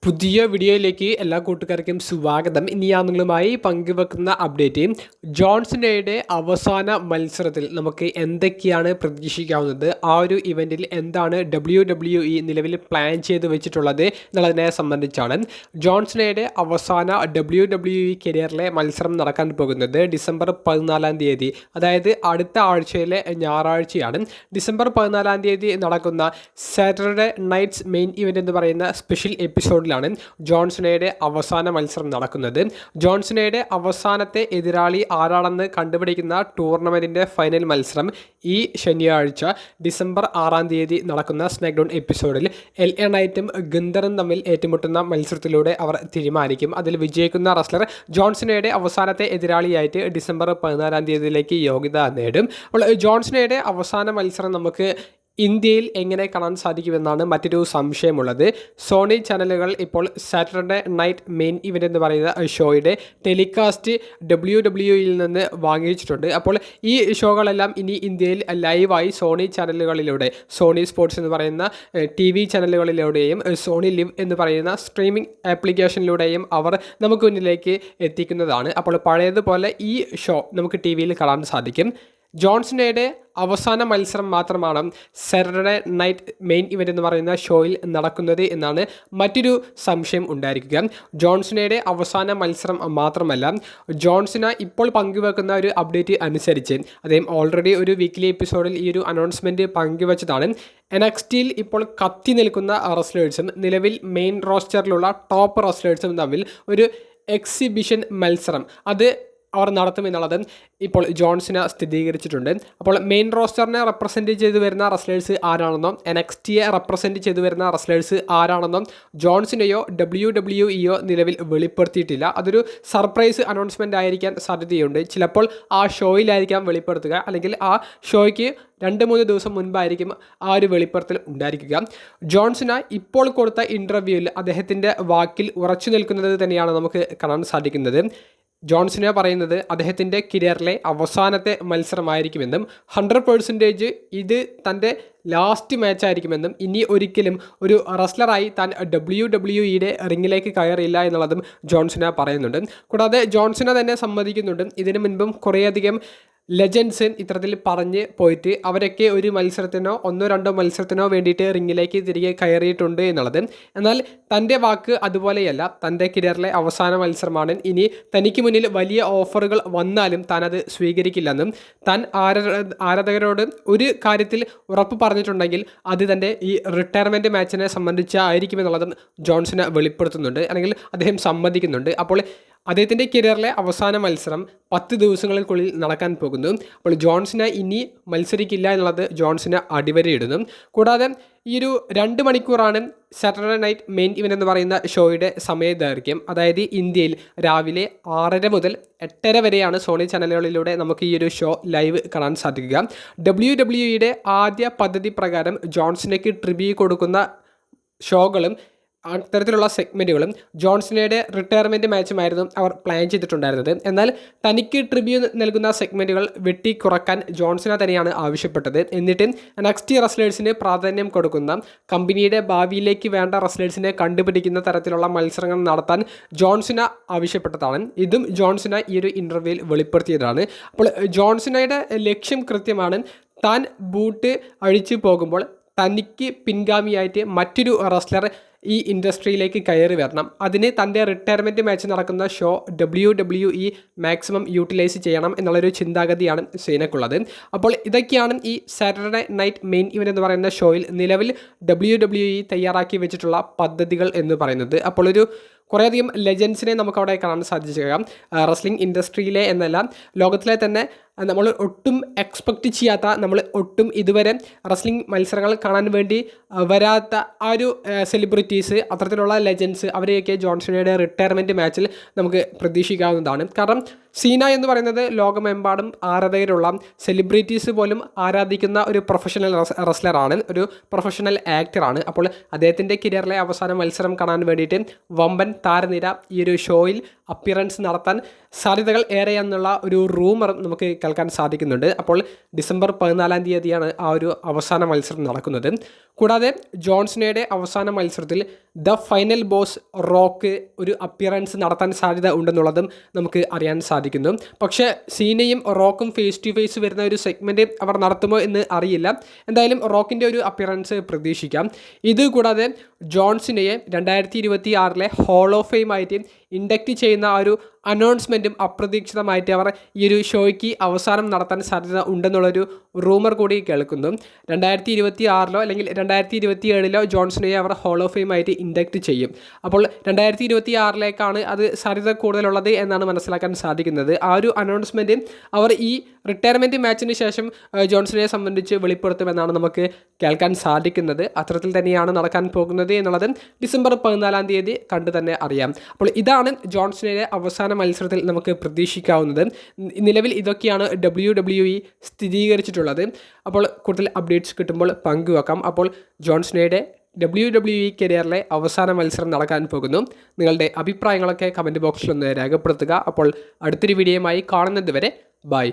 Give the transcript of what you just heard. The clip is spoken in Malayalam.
പുതിയ വീഡിയോയിലേക്ക് എല്ലാ കൂട്ടുകാർക്കും സ്വാഗതം. ഇനി ഞാൻ നിങ്ങളുമായി പങ്കുവെക്കുന്ന അപ്ഡേറ്റ് ജോൺസണയുടെ അവസാന മത്സരത്തിൽ നമുക്ക് എന്തൊക്കെയാണ് പ്രതീക്ഷിക്കാവുന്നത്, ആ ഒരു ഇവൻറ്റിൽ എന്താണ് WWE നിലവിൽ പ്ലാൻ ചെയ്ത് വെച്ചിട്ടുള്ളത് എന്നുള്ളതിനെ സംബന്ധിച്ചാണ്. ജോൺസണയുടെ അവസാന WWE കരിയറിലെ മത്സരം നടക്കാൻ പോകുന്നത് ഡിസംബർ 14 അതായത് അടുത്ത ആഴ്ചയിലെ ഞായറാഴ്ചയാണ്. ഡിസംബർ 14 നടക്കുന്ന സാറ്റർഡേ നൈറ്റ്സ് മെയിൻ ഇവൻ്റ് എന്ന് പറയുന്ന സ്പെഷ്യൽ എപ്പിസോഡിലാണ് ജോൺസണയുടെ അവസാന മത്സരം നടക്കുന്നത്. ജോൺസണയുടെ അവസാനത്തെ എതിരാളി ആരാണെന്ന് കണ്ടുപിടിക്കുന്ന ടൂർണമെൻറ്റിൻ്റെ ഫൈനൽ മത്സരം ഈ ശനിയാഴ്ച ഡിസംബർ 6 നടക്കുന്ന സ്മാക്ഡൗൺ എപ്പിസോഡിൽ LA നൈറ്റും ഗുന്തറും തമ്മിൽ ഏറ്റുമുട്ടുന്ന മത്സരത്തിലൂടെ അവർ തീരുമാനിക്കും. അതിൽ വിജയിക്കുന്ന റെസ്ലർ ജോൺസണയുടെ അവസാനത്തെ എതിരാളിയായിട്ട് ഡിസംബർ 14 യോഗ്യത നേടും. അപ്പോൾ ജോൺസണയുടെ അവസാന മത്സരം നമുക്ക് ഇന്ത്യയിൽ എങ്ങനെ കാണാൻ സാധിക്കുമെന്നാണ് മറ്റൊരു സംശയമുള്ളത്. സോണി ചാനലുകൾ ഇപ്പോൾ സാറ്റർഡേ നൈറ്റ് മെയിൻ ഇവൻ്റ് എന്ന് പറയുന്ന ഷോയുടെ ടെലികാസ്റ്റ് WWE നിന്ന് വാങ്ങിച്ചിട്ടുണ്ട്. അപ്പോൾ ഈ ഷോകളെല്ലാം ഇനി ഇന്ത്യയിൽ ലൈവായി സോണി ചാനലുകളിലൂടെ, സോണി സ്പോർട്സ് എന്ന് പറയുന്ന TV ചാനലുകളിലൂടെയും സോണി ലിവ് എന്ന് പറയുന്ന സ്ട്രീമിംഗ് ആപ്ലിക്കേഷനിലൂടെയും അവർ നമുക്ക് മുന്നിലേക്ക് എത്തിക്കുന്നതാണ്. അപ്പോൾ പഴയതുപോലെ ഈ ഷോ നമുക്ക് TV കാണാൻ സാധിക്കും. ജോൺസണയുടെ അവസാന മത്സരം മാത്രമാണ് സാറ്റർഡേ നൈറ്റ് മെയിൻ ഇവൻ്റ് എന്ന് പറയുന്ന ഷോയിൽ നടക്കുന്നത് എന്നാണ് മറ്റൊരു സംശയം ഉണ്ടായിരിക്കുക. ജോൺസണയുടെ അവസാന മത്സരം മാത്രമല്ല, ജോൺസണ ഇപ്പോൾ പങ്കുവെക്കുന്ന ഒരു അപ്ഡേറ്റ് അനുസരിച്ച് അദ്ദേഹം ഓൾറെഡി ഒരു വീക്ക്ലി എപ്പിസോഡിൽ ഈ ഒരു അനൗൺസ്മെൻറ്റ് പങ്കുവച്ചതാണ്. NXTയിൽ ഇപ്പോൾ കത്തി നിൽക്കുന്ന റെസ്ലേഴ്സും നിലവിൽ മെയിൻ റോസ്റ്ററിലുള്ള ടോപ്പ് റെസ്ലേഴ്സും തമ്മിൽ ഒരു എക്സിബിഷൻ മത്സരം അത് അവർ നടത്തുമെന്നുള്ളത് ഇപ്പോൾ ജോൺസണ സ്ഥിരീകരിച്ചിട്ടുണ്ട്. അപ്പോൾ മെയിൻ റോസ്റ്ററിനെ റെപ്രസെൻറ്റ് ചെയ്തു വരുന്ന റെസ്ലേഴ്സ് ആരാണെന്നും NXTയെ റെപ്രസെൻറ്റ് ചെയ്തു വരുന്ന റെസ്ലേഴ്സ് ആരാണെന്നും ജോൺസണയോ WWEയോ നിലവിൽ വെളിപ്പെടുത്തിയിട്ടില്ല. അതൊരു സർപ്രൈസ് അനൗൺസ്മെൻ്റ് ആയിരിക്കാൻ സാധ്യതയുണ്ട്. ചിലപ്പോൾ ആ ഷോയിലായിരിക്കാം വെളിപ്പെടുത്തുക, അല്ലെങ്കിൽ ആ ഷോയ്ക്ക് 2-3 ദിവസം മുൻപായിരിക്കും ആ ഒരു വെളിപ്പെടുത്തൽ ഉണ്ടായിരിക്കുക. ജോൺസണ ഇപ്പോൾ കൊടുത്ത ഇൻ്റർവ്യൂവിൽ അദ്ദേഹത്തിൻ്റെ വാക്കിൽ ഉറച്ചു നിൽക്കുന്നത് തന്നെയാണ് നമുക്ക് കാണാൻ സാധിക്കുന്നത്. ജോൺസണ പറയുന്നത് അദ്ദേഹത്തിൻ്റെ കരിയറിലെ അവസാനത്തെ മത്സരമായിരിക്കുമെന്നും 100% ഇത് തൻ്റെ ലാസ്റ്റ് മാച്ചായിരിക്കുമെന്നും ഇനി ഒരിക്കലും ഒരു റെസ്ലറായി താൻ WWEയുടെ റിങ്ങിലേക്ക് കയറില്ല എന്നുള്ളതും ജോൺസണ പറയുന്നുണ്ട്. കൂടാതെ ജോൺസണ തന്നെ സമ്മതിക്കുന്നുണ്ട്, ഇതിനു മുൻപും കുറേയധികം ലെജൻഡ്സ് ഇത്തരത്തിൽ പറഞ്ഞ് പോയിട്ട് അവരൊക്കെ ഒരു മത്സരത്തിനോ 1-2 മത്സരത്തിനോ വേണ്ടിയിട്ട് റിങ്ങിലേക്ക് തിരികെ കയറിയിട്ടുണ്ട് എന്നുള്ളത്. എന്നാൽ തൻ്റെ വാക്ക് അതുപോലെയല്ല, തൻ്റെ കരിയറിലെ അവസാന മത്സരമാണ്. ഇനി തനിക്ക് മുന്നിൽ വലിയ ഓഫറുകൾ വന്നാലും താൻ അത് സ്വീകരിക്കില്ലെന്നും താൻ ആരാധകരോട് ഒരു കാര്യത്തിൽ ഉറപ്പ് പറഞ്ഞിട്ടുണ്ടെങ്കിൽ അത് തൻ്റെ ഈ റിട്ടയർമെൻറ്റ് മാച്ചിനെ സംബന്ധിച്ചായിരിക്കുമെന്നുള്ളതും ജോൺസണ വെളിപ്പെടുത്തുന്നുണ്ട്, അല്ലെങ്കിൽ അദ്ദേഹം സമ്മതിക്കുന്നുണ്ട്. അപ്പോൾ അദ്ദേഹത്തിൻ്റെ കരിയറിലെ അവസാന മത്സരം 10 ദിവസങ്ങൾക്കുള്ളിൽ നടക്കാൻ പോകുന്നു. അപ്പോൾ ജോൺസണ ഇനി മത്സരിക്കില്ല എന്നുള്ളത് ജോൺസണ അടിവരയിടുന്നു. കൂടാതെ ഈ ഒരു 2 മണിക്കൂറാണ് സാറ്റർഡേ നൈറ്റ് മെയിൻ ഇവൻ്റ് എന്ന് പറയുന്ന ഷോയുടെ സമയദൈർഘ്യം. അതായത് ഇന്ത്യയിൽ രാവിലെ 6:30 മുതൽ 8:30 വരെയാണ് സോണി ചാനലുകളിലൂടെ നമുക്ക് ഈ ഒരു ഷോ ലൈവ് കാണാൻ സാധിക്കുക. WWEയുടെ ആദ്യ പദ്ധതി പ്രകാരം ജോൺസണയ്ക്ക് ട്രിബ്യൂ കൊടുക്കുന്ന ഷോകളും അത്തരത്തിലുള്ള സെഗ്മെൻറ്റുകളും ജോൺസണയുടെ റിട്ടയർമെൻറ്റ് മാച്ചുമായിരുന്നു അവർ പ്ലാൻ ചെയ്തിട്ടുണ്ടായിരുന്നത്. എന്നാൽ തനിക്ക് ട്രിബ്യൂ നൽകുന്ന സെഗ്മെൻറ്റുകൾ വെട്ടിക്കുറക്കാൻ ജോൺസണ തന്നെയാണ് ആവശ്യപ്പെട്ടത്. എന്നിട്ട് NXT റെസ്ലേഴ്സിന് പ്രാധാന്യം കൊടുക്കുന്ന, കമ്പനിയുടെ ഭാവിയിലേക്ക് വേണ്ട റെസ്ലേഴ്സിനെ കണ്ടുപിടിക്കുന്ന തരത്തിലുള്ള മത്സരങ്ങൾ നടത്താൻ ജോൺസണ ആവശ്യപ്പെട്ടതാണ്. ഇതും ജോൺസണ ഈ ഒരു ഇൻ്റർവ്യൂവിൽ വെളിപ്പെടുത്തിയതാണ്. അപ്പോൾ ജോൺസണയുടെ ലക്ഷ്യം കൃത്യമാണ്. താൻ ബൂട്ട് അഴിച്ചു പോകുമ്പോൾ തനിക്ക് പിൻഗാമിയായിട്ട് മറ്റൊരു റെസ്ലർ ഈ ഇൻഡസ്ട്രിയിലേക്ക് കയറി വരണം. അതിന് തൻ്റെ റിട്ടയർമെൻറ്റ് മാച്ച് നടക്കുന്ന ഷോ WWE മാക്സിമം യൂട്ടിലൈസ് ചെയ്യണം എന്നുള്ളൊരു ചിന്താഗതിയാണ് സീനക്കുള്ളത്. അപ്പോൾ ഇതൊക്കെയാണ് ഈ സാറ്റർഡേ നൈറ്റ് മെയിൻ ഇവൻ്റ് എന്ന് പറയുന്ന ഷോയിൽ നിലവിൽ WWE തയ്യാറാക്കി വെച്ചിട്ടുള്ള പദ്ധതികൾ എന്ന് പറയുന്നത്. അപ്പോൾ ഒരു കുറേയധികം ലെജൻസിനെ നമുക്കവിടെ കാണാൻ സാധിച്ചേക്കാം. റെസ്ലിംഗ് ഇൻഡസ്ട്രിയിലെ എന്നല്ല, ലോകത്തിലെ തന്നെ നമ്മൾ ഒട്ടും എക്സ്പെക്റ്റ് ചെയ്യാത്ത, നമ്മൾ ഒട്ടും ഇതുവരെ റെസ്ലിംഗ് മത്സരങ്ങൾ കാണാൻ വേണ്ടി വരാത്ത ആ ഒരു സെലിബ്രിറ്റീസ്, അത്തരത്തിലുള്ള ലെജൻസ്, അവരെയൊക്കെ ജോൺസണയുടെ റിട്ടയർമെൻറ്റ് മാച്ചിൽ നമുക്ക് പ്രതീക്ഷിക്കാവുന്നതാണ്. കാരണം സീന എന്ന് പറയുന്നത് ലോകമെമ്പാടും ആരാധകരുള്ള, സെലിബ്രിറ്റീസ് പോലും ആരാധിക്കുന്ന ഒരു പ്രൊഫഷണൽ റെസ്ലറാണ്, ഒരു പ്രൊഫഷണൽ ആക്ടറാണ്. അപ്പോൾ അദ്ദേഹത്തിൻ്റെ കരിയറിലെ അവസാന മത്സരം കാണാൻ വേണ്ടിയിട്ട് വമ്പൻ താരനിര ഈ ഒരു ഷോയിൽ അപ്പിയറൻസ് നടത്താൻ സാധ്യതകൾ ഏറെയെന്നുള്ള ഒരു റൂമർ നമുക്ക് കേൾക്കാൻ സാധിക്കുന്നുണ്ട്. അപ്പോൾ ഡിസംബർ 14 ആ ഒരു അവസാന മത്സരം നടക്കുന്നത്. കൂടാതെ ജോൺസണയുടെ അവസാന മത്സരത്തിൽ ദ ഫൈനൽ ബോസ് റോക്ക് ഒരു അപ്പിയറൻസ് നടത്താൻ സാധ്യത ഉണ്ടെന്നുള്ളതും നമുക്ക് അറിയാൻ സാധിക്കുന്നു. പക്ഷേ സീനയും റോക്കും ഫേസ് ടു ഫേസ് വരുന്ന ഒരു സെഗ്മെൻറ്റ് അവർ നടത്തുമോ എന്ന് അറിയില്ല. എന്തായാലും റോക്കിൻ്റെ ഒരു അപ്പിയറൻസ് പ്രതീക്ഷിക്കാം. ഇതുകൂടാതെ ജോൺസിനെയെ 2026 ഹോൾ ഓഫ് ഫെയിം ആയിട്ട് ഇൻഡക്റ്റ് ചെയ്യുന്ന ആ ഒരു അനൗൺസ്മെൻറ്റും അപ്രതീക്ഷിതമായിട്ട് അവർ ഈ ഒരു ഷോയ്ക്ക് അവസാനം നടത്താൻ സാധ്യത ഉണ്ടെന്നുള്ളൊരു റൂമർ കൂടി കേൾക്കുന്നു. 2026 അല്ലെങ്കിൽ 2027 ജോൺസണെയെ അവർ ഹോൾ ഓഫ് ഫെയിം ആയിട്ട് ഇൻഡക്റ്റ് ചെയ്യും. അപ്പോൾ 2026 അത് സാധ്യത കൂടുതലുള്ളത് എന്നാണ് മനസ്സിലാക്കാൻ സാധിക്കുന്നത്. ആ ഒരു അനൗൺസ്മെൻറ്റ് അവർ ഈ റിട്ടയർമെൻറ്റ് മാച്ചിന് ശേഷം ജോൺസണെ സംബന്ധിച്ച് വെളിപ്പെടുത്തുമെന്നാണ് നമുക്ക് കേൾക്കാൻ സാധിക്കുന്നത്. അത്തരത്തിൽ തന്നെയാണ് നടക്കാൻ പോകുന്നത് എന്നുള്ളത് ഡിസംബർ 14 കണ്ടു തന്നെ അറിയാം. അപ്പോൾ ഇതാണ് ജോൺസണയുടെ അവസാന മത്സരത്തിൽ നമുക്ക് പ്രതീക്ഷിക്കാവുന്നത്. നിലവിൽ ഇതൊക്കെയാണ് WWE സ്ഥിരീകരിച്ചിട്ടുള്ളത്. അപ്പോൾ കൂടുതൽ അപ്ഡേറ്റ്സ് കിട്ടുമ്പോൾ പങ്കുവെക്കാം. അപ്പോൾ ജോൺസണയുടെ WWE കരിയറിലെ അവസാന മത്സരം നടക്കാൻ പോകുന്നു. നിങ്ങളുടെ അഭിപ്രായങ്ങളൊക്കെ കമൻറ്റ് ബോക്സിൽ ഒന്ന് രേഖപ്പെടുത്തുക. അപ്പോൾ അടുത്തൊരു വീഡിയോയുമായി കാണുന്നത് വരെ ബൈ.